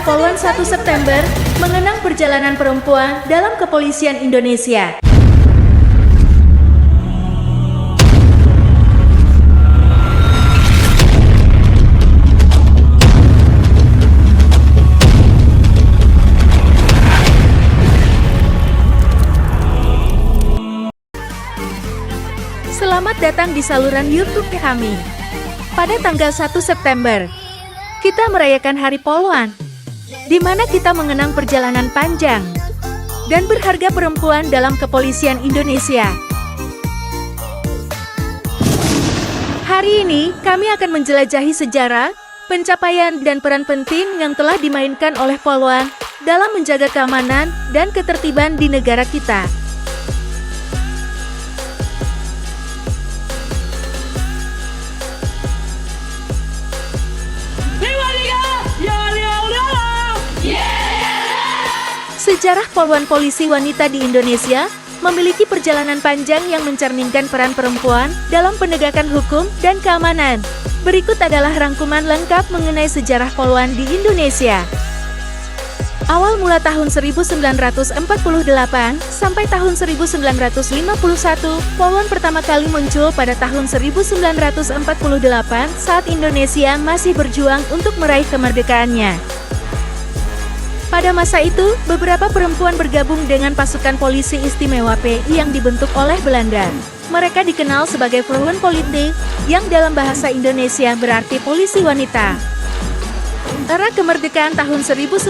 Poluan 1 September mengenang perjalanan perempuan dalam kepolisian Indonesia. Selamat datang di saluran YouTube kami. Pada tanggal 1 September, kita merayakan Hari Poluan, di mana kita mengenang perjalanan panjang dan berharga perempuan dalam kepolisian Indonesia. Hari ini, kami akan menjelajahi sejarah, pencapaian dan peran penting yang telah dimainkan oleh Poluan dalam menjaga keamanan dan ketertiban di negara kita. Sejarah poluan polisi wanita di Indonesia memiliki perjalanan panjang yang mencerminkan peran perempuan dalam penegakan hukum dan keamanan. Berikut adalah rangkuman lengkap mengenai sejarah poluan di Indonesia. Awal mula tahun 1948 sampai tahun 1951, poluan pertama kali muncul pada tahun 1948 saat Indonesia masih berjuang untuk meraih kemerdekaannya. Pada masa itu, beberapa perempuan bergabung dengan pasukan polisi istimewa PI yang dibentuk oleh Belanda. Mereka dikenal sebagai Vrouwenpolitie, yang dalam bahasa Indonesia berarti polisi wanita. Era kemerdekaan tahun 1951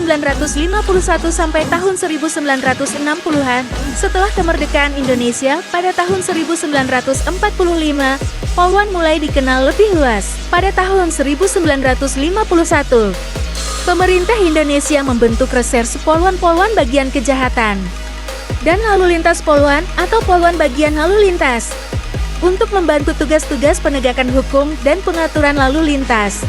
sampai tahun 1960-an, setelah kemerdekaan Indonesia pada tahun 1945, poluan mulai dikenal lebih luas. Pada tahun 1951, pemerintah Indonesia membentuk Reserse Poluan Bagian Kejahatan dan Lalu Lintas Poluan atau Poluan Bagian Lalu Lintas untuk membantu tugas-tugas penegakan hukum dan pengaturan lalu lintas.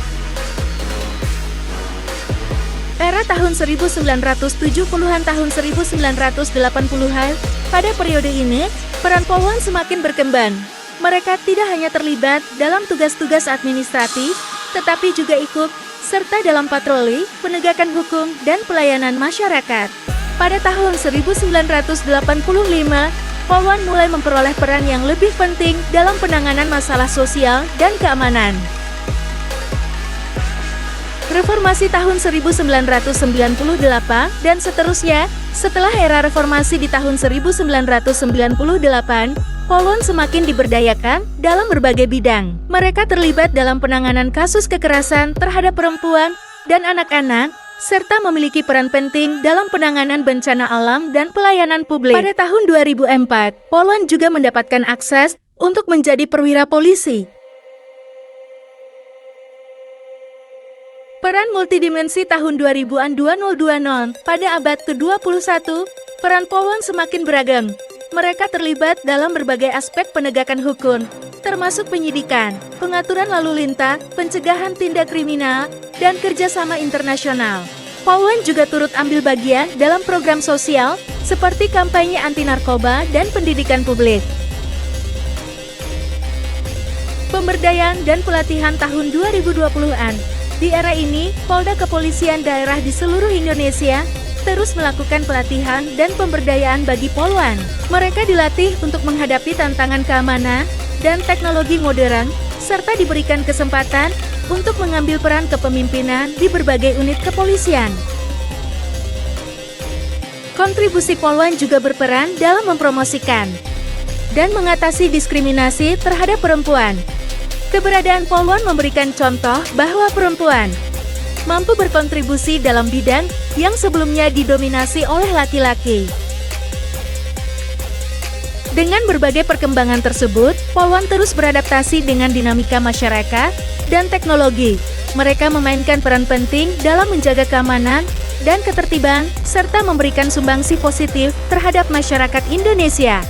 Era tahun 1970-an tahun 1980-an, pada periode ini, peran poluan semakin berkembang. Mereka tidak hanya terlibat dalam tugas-tugas administratif, tetapi juga ikut serta dalam patroli, penegakan hukum, dan pelayanan masyarakat. Pada tahun 1985, poluan mulai memperoleh peran yang lebih penting dalam penanganan masalah sosial dan keamanan. Reformasi tahun 1998 dan seterusnya, setelah era reformasi di tahun 1998, poluan semakin diberdayakan dalam berbagai bidang. Mereka terlibat dalam penanganan kasus kekerasan terhadap perempuan dan anak-anak, serta memiliki peran penting dalam penanganan bencana alam dan pelayanan publik. Pada tahun 2004, poluan juga mendapatkan akses untuk menjadi perwira polisi. Peran multidimensi tahun 2000-an pada abad ke-21, peran poluan semakin beragam. Mereka terlibat dalam berbagai aspek penegakan hukum, termasuk penyidikan, pengaturan lalu lintas, pencegahan tindak kriminal, dan kerjasama internasional. Poluan juga turut ambil bagian dalam program sosial, seperti kampanye anti-narkoba dan pendidikan publik. Pemberdayaan dan pelatihan tahun 2020-an. Di era ini, Polda Kepolisian Daerah di seluruh Indonesia terus melakukan pelatihan dan pemberdayaan bagi poluan. Mereka dilatih untuk menghadapi tantangan keamanan dan teknologi modern, serta diberikan kesempatan untuk mengambil peran kepemimpinan di berbagai unit kepolisian. Kontribusi poluan juga berperan dalam mempromosikan dan mengatasi diskriminasi terhadap perempuan. Keberadaan poluan memberikan contoh bahwa perempuan mampu berkontribusi dalam bidang yang sebelumnya didominasi oleh laki-laki. Dengan berbagai perkembangan tersebut, poluan terus beradaptasi dengan dinamika masyarakat dan teknologi. Mereka memainkan peran penting dalam menjaga keamanan dan ketertiban, serta memberikan sumbangsi positif terhadap masyarakat Indonesia.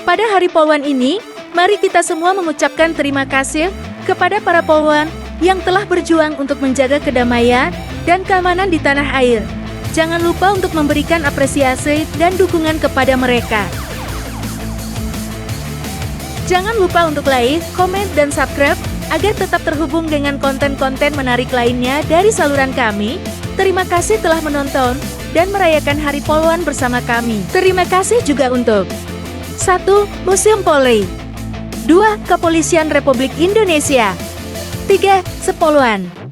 Pada Hari Polwan ini, mari kita semua mengucapkan terima kasih kepada para polwan yang telah berjuang untuk menjaga kedamaian dan keamanan di tanah air. Jangan lupa untuk memberikan apresiasi dan dukungan kepada mereka. Jangan lupa untuk like, komen, dan subscribe agar tetap terhubung dengan konten-konten menarik lainnya dari saluran kami. Terima kasih telah menonton dan merayakan Hari Polwan bersama kami. Terima kasih juga untuk 1. Museum Polri, 2. Kepolisian Republik Indonesia, 3. Sepoluan.